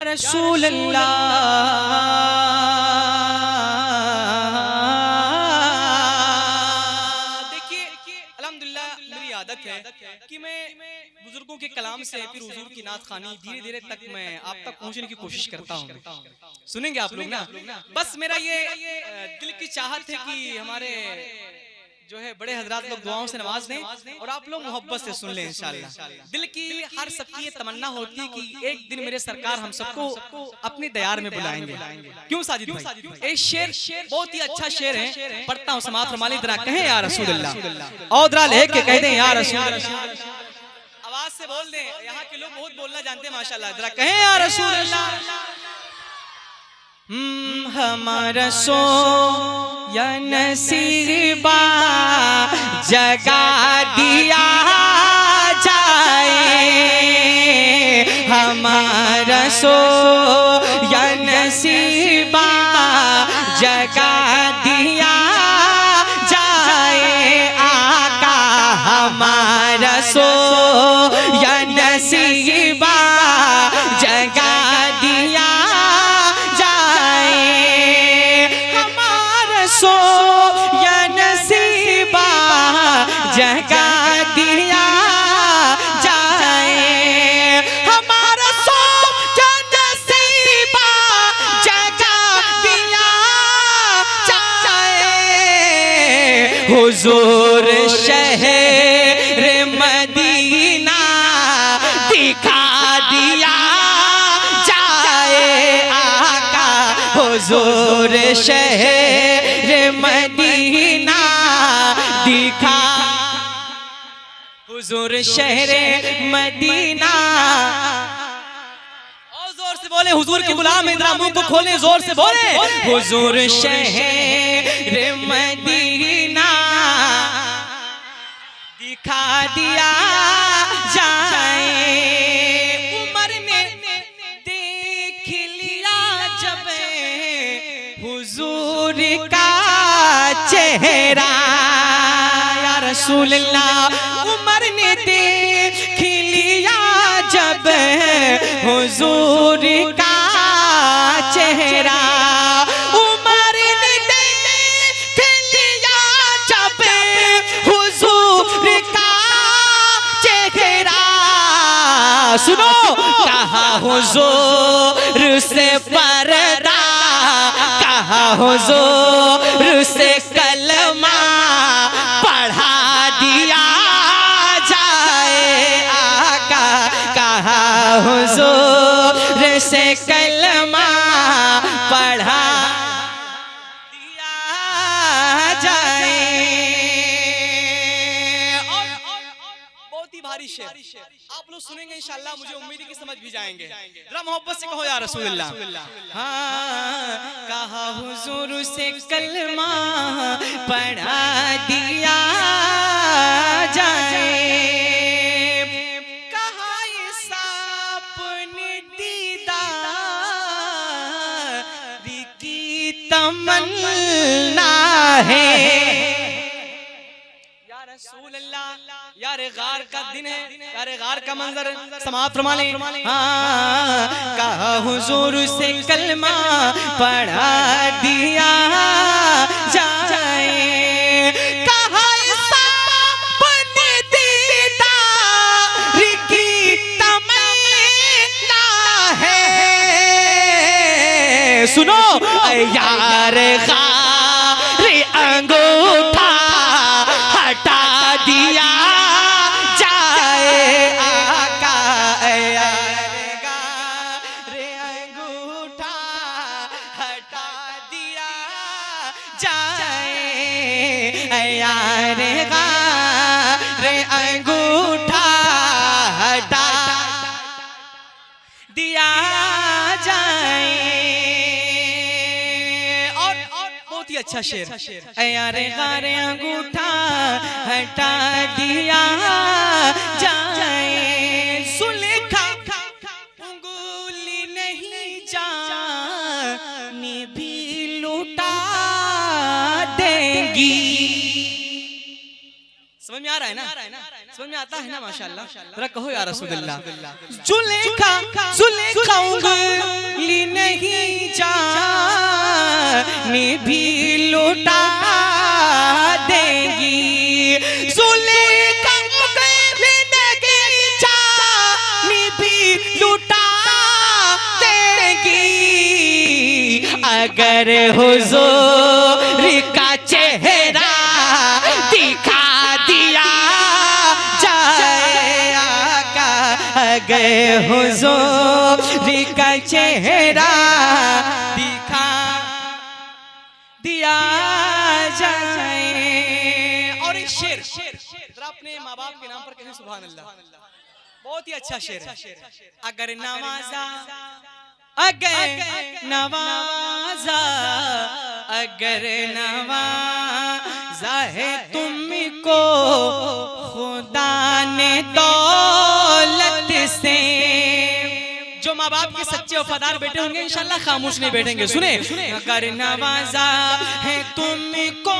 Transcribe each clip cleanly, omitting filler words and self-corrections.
रसूल अल्लाह। देखिए अल्हम्दुलिल्लाह मेरी आदत है कि मैं बुजुर्गों के कलाम से फिर हुजूर की नात खानी धीरे धीरे तक मैं आप तक पहुंचने की कोशिश करता हूं। सुनेंगे आप लोग ना? बस मेरा ये दिल की चाहत है कि हमारे जो है बड़े हजरात लोग दुआओं से नवाज दें और आप लोग मोहब्बत से सुन लें इंशाल्लाह। दिल की हर सबकी ये तमन्ना होती है कि एक दिन मेरे सरकार हम सबको अपनी दयार में बुलाएंगे। क्यों साजिद भाई? एक शेर बहुत ही अच्छा शेर है, पढ़ता हूँ समात फरमानी तरह कहें या रसूल अल्लाह, औदरा लेके कह दें या रसूल अल्लाह। आवाज से बोल दें, यहाँ के लोग बहुत बोलना जानते हैं माशाल्लाह। जरा कहें या रसूल अल्लाह। हमारा सो या नसीबा जगा दिया जाए, हमारा सो या नसीबा जगा दिया जाए, आका हमारा सो या नसीबा जगा दिया सो या नसीबा जगा दिया जाए, हमारा सो या नसीबा जगा दिया जाए, हुजूर शहर मदीना दिखा दिया जाए, आका हुजूर शहर मदीना दिखा, हुजूर शहर मदीना। और जोर से बोले हुजूर के गुलाम, इधर मुंह को खोले जोर से बोले हुजूर शहर मदीना दिखा दिया जाए। उमर ने देख लिया जब हुजूर का चेहरा, या रसूल अल्लाह, उमर ने देख लिया जब हुजूर का चेहरा, उमर ने देख लिया जब हुजूर का चेहरा, सुनो कहा हुजूर से पर्दा, कहा हुजूर से कलमा पढ़ा दिया जाए, आका कहा हुजूर से कलमा पढ़ा दिया जाए। और बहुत ही भारी शेर आप लोग सुनेंगे इंशाल्लाह, मुझे उम्मीद है कि समझ भी जाएंगे। जरा मोहब्बत से कहो या रसूल अल्लाह। हाँ कहा हुजूर से कलमा पढ़ा दिया जाए, कहा अपने दीदार की तमन्ना है, रसूल अल्लाह। यार गार का दिन है, यार गार का मंजर समाप्त फरमा लें। हाँ कहा हुजूर से कलमा पढ़ा दिया जाए, कहा अपने दीदार की तमन्ना है, सुनो यार गार अंगूठा हटा दिया जाए, आका रे अंगूठा हटा दिया जाए, रे अंगूठा हटा दिया जाए। और बहुत ही अच्छा शेर, यारे गारे अंगूठा हटा दिया जाए, सुलेखा उंगली नहीं जाने भी लुटा देंगी। समझ में आ रहा है ना? समझ में आता है ना? माशाल्लाह। जरा कहो या रसूल अल्लाह। जुलेखा जुलेखा भी लुटा देंगी, जुलेखा भी लुटा देंगी। अगर हुजूर का चेहरा दिखा दिया जाए आका, अगर हुजूर का चेहरा दिखा दिया जाए। और एक शेर जरा अपने माँ बाप के नाम पर कहें सुभान अल्लाह। बहुत ही अच्छा शेर है। अगर नवाजा, अगर नवाजा, अगर नवाजा है तुमको खुदा ने दौलत से। जो माँ बाप के सच्चे वफादार बेटे होंगे इंशाल्लाह खामोश नहीं बैठेंगे। सुने, अगर नवाजा है तुमको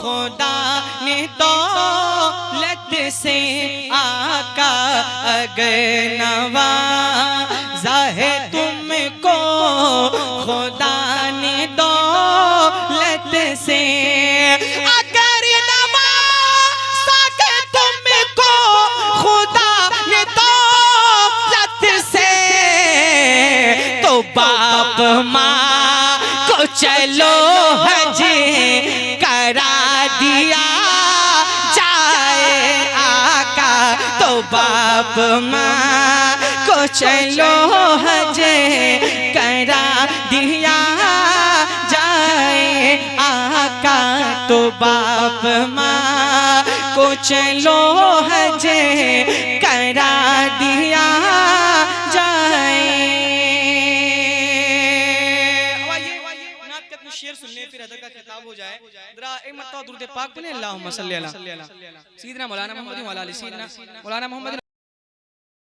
खुदा ने दौलत से आका, अगर नवाजा है तुमको खुदा ने दौलत से, अगर नवाजा है तुमको खुदा ने दौलत से, तो बाप माँ को चलो हज करा दिया जाए आका, तो बाप माँ को चलो हज करा दिया जाए आका, तो बाप माँ को चलो हज करा दिया जाए। शेर सुनने फिर अदर का खिताब हो जाए। जरा एक मरतबा दुरूद पाक पढ़ें, अल्लाहुम्मा सल्ली अला सय्यिदना मौलाना मोहम्मद व अला आलि सय्यिदना मौलाना मोहम्मद।